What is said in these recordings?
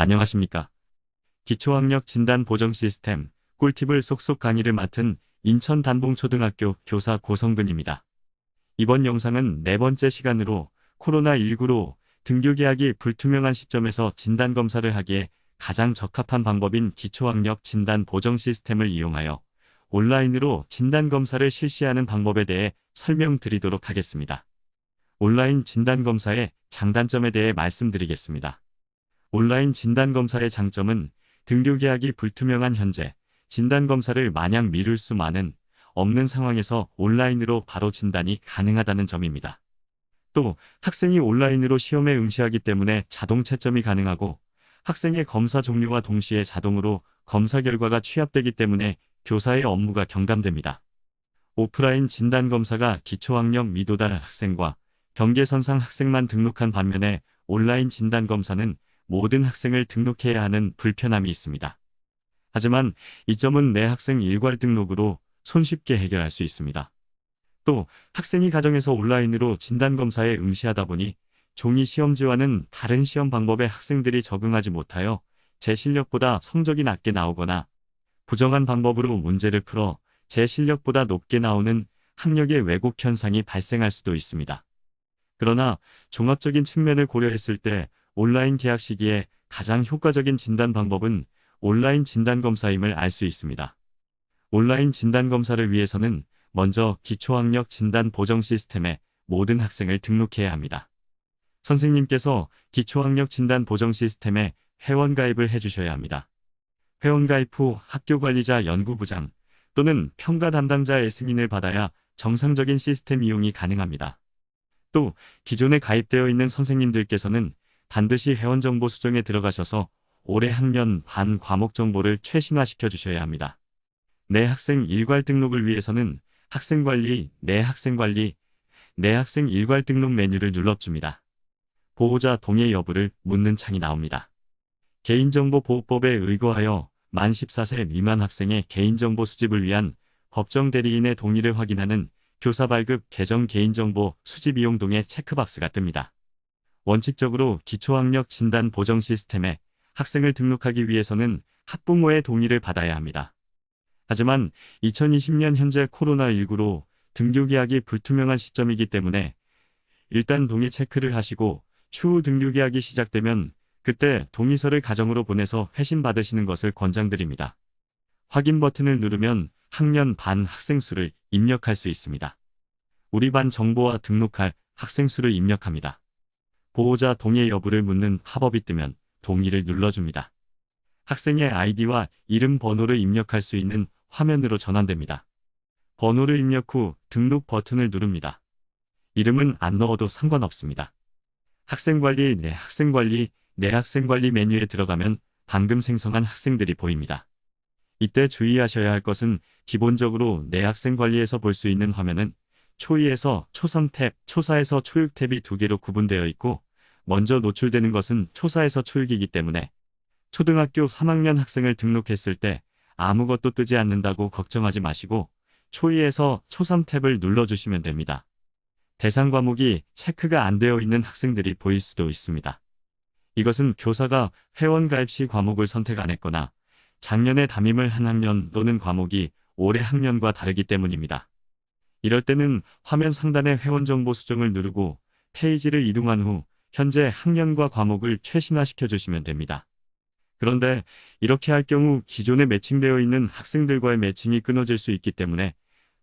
안녕하십니까. 기초학력 진단 보정 시스템 꿀팁을 쏙쏙 강의를 맡은 인천 단봉초등학교 교사 고성근입니다. 이번 영상은 네 번째 시간으로 코로나19로 등교 계약이 불투명한 시점에서 진단검사를 하기에 가장 적합한 방법인 기초학력 진단 보정 시스템을 이용하여 온라인으로 진단검사를 실시하는 방법에 대해 설명드리도록 하겠습니다. 온라인 진단검사의 장단점에 대해 말씀드리겠습니다. 온라인 진단검사의 장점은 등교 계약이 불투명한 현재 진단검사를 마냥 미룰 수만은 없는 상황에서 온라인으로 바로 진단이 가능하다는 점입니다. 또 학생이 온라인으로 시험에 응시하기 때문에 자동 채점이 가능하고 학생의 검사 종료와 동시에 자동으로 검사 결과가 취합되기 때문에 교사의 업무가 경감됩니다. 오프라인 진단검사가 기초학력 미도달 학생과 경계선상 학생만 등록한 반면에 온라인 진단검사는 모든 학생을 등록해야 하는 불편함이 있습니다. 하지만 이 점은 내 학생 일괄 등록으로 손쉽게 해결할 수 있습니다. 또 학생이 가정에서 온라인으로 진단검사에 응시하다 보니 종이 시험지와는 다른 시험 방법에 학생들이 적응하지 못하여 제 실력보다 성적이 낮게 나오거나 부정한 방법으로 문제를 풀어 제 실력보다 높게 나오는 학력의 왜곡 현상이 발생할 수도 있습니다. 그러나 종합적인 측면을 고려했을 때 온라인 계약 시기에 가장 효과적인 진단 방법은 온라인 진단검사임을 알 수 있습니다. 온라인 진단검사를 위해서는 먼저 기초학력 진단 보정 시스템에 모든 학생을 등록해야 합니다. 선생님께서 기초학력 진단 보정 시스템에 회원가입을 해주셔야 합니다. 회원가입 후 학교관리자 연구부장 또는 평가 담당자의 승인을 받아야 정상적인 시스템 이용이 가능합니다. 또 기존에 가입되어 있는 선생님들께서는 반드시 회원정보 수정에 들어가셔서 올해 학년 반 과목 정보를 최신화시켜 주셔야 합니다. 내 학생 일괄 등록을 위해서는 학생관리, 내 학생관리, 내 학생 일괄 등록 메뉴를 눌러줍니다. 보호자 동의 여부를 묻는 창이 나옵니다. 개인정보보호법에 의거하여 만 14세 미만 학생의 개인정보 수집을 위한 법정 대리인의 동의를 확인하는 교사 발급 개정 개인정보 수집 이용 동의 체크박스가 뜹니다. 원칙적으로 기초학력 진단 보정 시스템에 학생을 등록하기 위해서는 학부모의 동의를 받아야 합니다. 하지만 2020년 현재 코로나19로 등교 계약이 불투명한 시점이기 때문에 일단 동의 체크를 하시고 추후 등교 계약이 시작되면 그때 동의서를 가정으로 보내서 회신 받으시는 것을 권장드립니다. 확인 버튼을 누르면 학년 반 학생 수를 입력할 수 있습니다. 우리 반 정보와 등록할 학생 수를 입력합니다. 보호자 동의 여부를 묻는 팝업이 뜨면 동의를 눌러줍니다. 학생의 아이디와 이름 번호를 입력할 수 있는 화면으로 전환됩니다. 번호를 입력 후 등록 버튼을 누릅니다. 이름은 안 넣어도 상관없습니다. 학생관리, 내 학생관리 메뉴에 들어가면 방금 생성한 학생들이 보입니다. 이때 주의하셔야 할 것은 기본적으로 내 학생관리에서 볼 수 있는 화면은 초2에서 초3 탭, 초4에서 초6 탭이 두 개로 구분되어 있고 먼저 노출되는 것은 초4에서 초6이기 때문에 초등학교 3학년 학생을 등록했을 때 아무것도 뜨지 않는다고 걱정하지 마시고 초2에서 초3 탭을 눌러주시면 됩니다. 대상 과목이 체크가 안 되어 있는 학생들이 보일 수도 있습니다. 이것은 교사가 회원 가입 시 과목을 선택 안 했거나 작년에 담임을 한 학년 또는 과목이 올해 학년과 다르기 때문입니다. 이럴 때는 화면 상단의 회원 정보 수정을 누르고 페이지를 이동한 후 현재 학년과 과목을 최신화시켜 주시면 됩니다. 그런데 이렇게 할 경우 기존에 매칭되어 있는 학생들과의 매칭이 끊어질 수 있기 때문에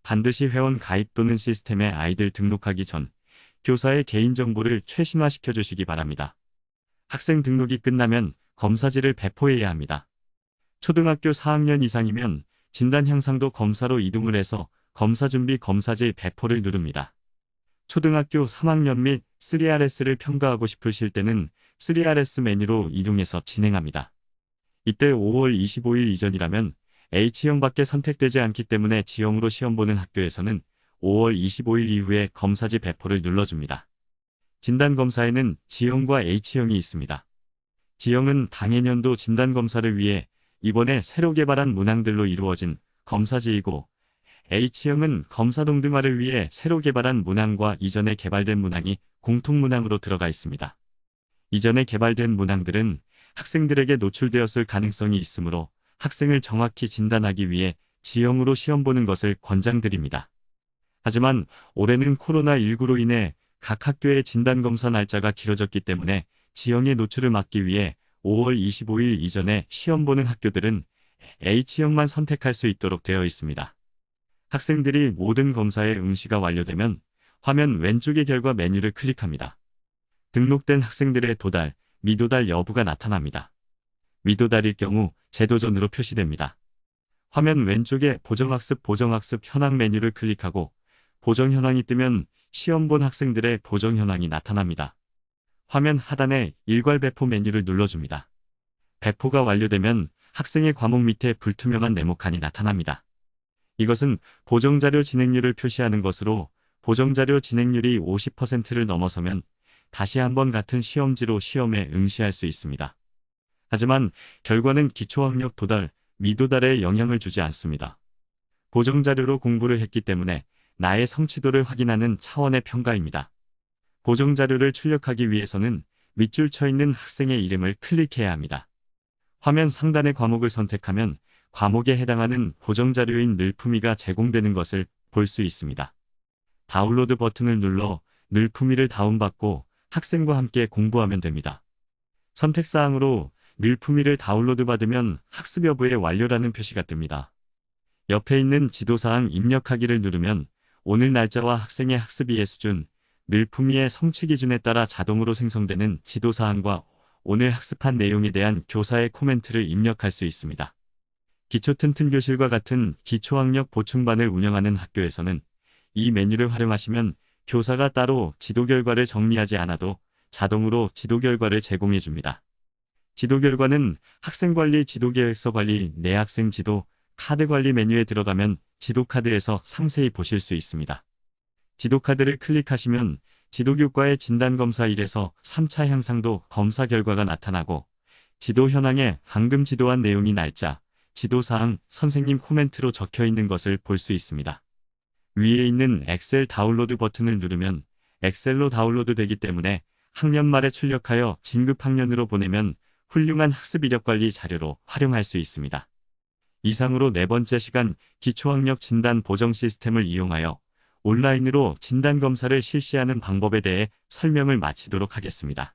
반드시 회원 가입 또는 시스템에 아이들 등록하기 전 교사의 개인정보를 최신화시켜 주시기 바랍니다. 학생 등록이 끝나면 검사지를 배포해야 합니다. 초등학교 4학년 이상이면 진단 향상도 검사로 이동을 해서 검사 준비 검사지 배포를 누릅니다. 초등학교 3학년 및 3RS를 평가하고 싶으실 때는 3RS 메뉴로 이동해서 진행합니다. 이때 5월 25일 이전이라면 H형밖에 선택되지 않기 때문에 G형으로 시험 보는 학교에서는 5월 25일 이후에 검사지 배포를 눌러줍니다. 진단검사에는 G형과 H형이 있습니다. G형은 당해년도 진단검사를 위해 이번에 새로 개발한 문항들로 이루어진 검사지이고 H형은 검사 동등화를 위해 새로 개발한 문항과 이전에 개발된 문항이 공통 문항으로 들어가 있습니다. 이전에 개발된 문항들은 학생들에게 노출되었을 가능성이 있으므로 학생을 정확히 진단하기 위해 지형으로 시험 보는 것을 권장드립니다. 하지만 올해는 코로나19로 인해 각 학교의 진단검사 날짜가 길어졌기 때문에 지형의 노출을 막기 위해 5월 25일 이전에 시험 보는 학교들은 H형만 선택할 수 있도록 되어 있습니다. 학생들이 모든 검사의 응시가 완료되면 화면 왼쪽의 결과 메뉴를 클릭합니다. 등록된 학생들의 도달, 미도달 여부가 나타납니다. 미도달일 경우 재도전으로 표시됩니다. 화면 왼쪽에 보정학습 현황 메뉴를 클릭하고 보정 현황이 뜨면 시험 본 학생들의 보정 현황이 나타납니다. 화면 하단에 일괄 배포 메뉴를 눌러줍니다. 배포가 완료되면 학생의 과목 밑에 불투명한 네모칸이 나타납니다. 이것은 보정자료 진행률을 표시하는 것으로 보정자료 진행률이 50%를 넘어서면 다시 한번 같은 시험지로 시험에 응시할 수 있습니다. 하지만 결과는 기초학력 도달, 미도달에 영향을 주지 않습니다. 보정자료로 공부를 했기 때문에 나의 성취도를 확인하는 차원의 평가입니다. 보정자료를 출력하기 위해서는 밑줄 쳐 있는 학생의 이름을 클릭해야 합니다. 화면 상단의 과목을 선택하면 과목에 해당하는 보정자료인 늘품위가 제공되는 것을 볼 수 있습니다. 다운로드 버튼을 눌러 늘품위를 다운받고 학생과 함께 공부하면 됩니다. 선택사항으로 늘품위를 다운로드 받으면 학습 여부의 완료라는 표시가 뜹니다. 옆에 있는 지도사항 입력하기를 누르면 오늘 날짜와 학생의 학습 이해 수준, 늘품위의 성취 기준에 따라 자동으로 생성되는 지도사항과 오늘 학습한 내용에 대한 교사의 코멘트를 입력할 수 있습니다. 기초튼튼교실과 같은 기초학력 보충반을 운영하는 학교에서는 이 메뉴를 활용하시면 교사가 따로 지도 결과를 정리하지 않아도 자동으로 지도 결과를 제공해 줍니다. 지도 결과는 학생관리 지도계획서 관리, 내 학생 지도, 카드 관리 메뉴에 들어가면 지도카드에서 상세히 보실 수 있습니다. 지도카드를 클릭하시면 지도교과의 진단검사 1에서 3차 향상도 검사 결과가 나타나고 지도 현황에 방금 지도한 내용이 날짜, 지도사항, 선생님 코멘트로 적혀 있는 것을 볼 수 있습니다. 위에 있는 엑셀 다운로드 버튼을 누르면 엑셀로 다운로드 되기 때문에 학년 말에 출력하여 진급 학년으로 보내면 훌륭한 학습 이력 관리 자료로 활용할 수 있습니다. 이상으로 네 번째 시간 기초학력 진단 보정 시스템을 이용하여 온라인으로 진단검사를 실시하는 방법에 대해 설명을 마치도록 하겠습니다.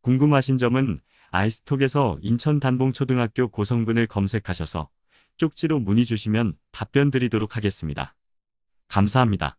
궁금하신 점은 아이스톡에서 인천단봉초등학교 고성군을 검색하셔서 쪽지로 문의 주시면 답변 드리도록 하겠습니다. 감사합니다.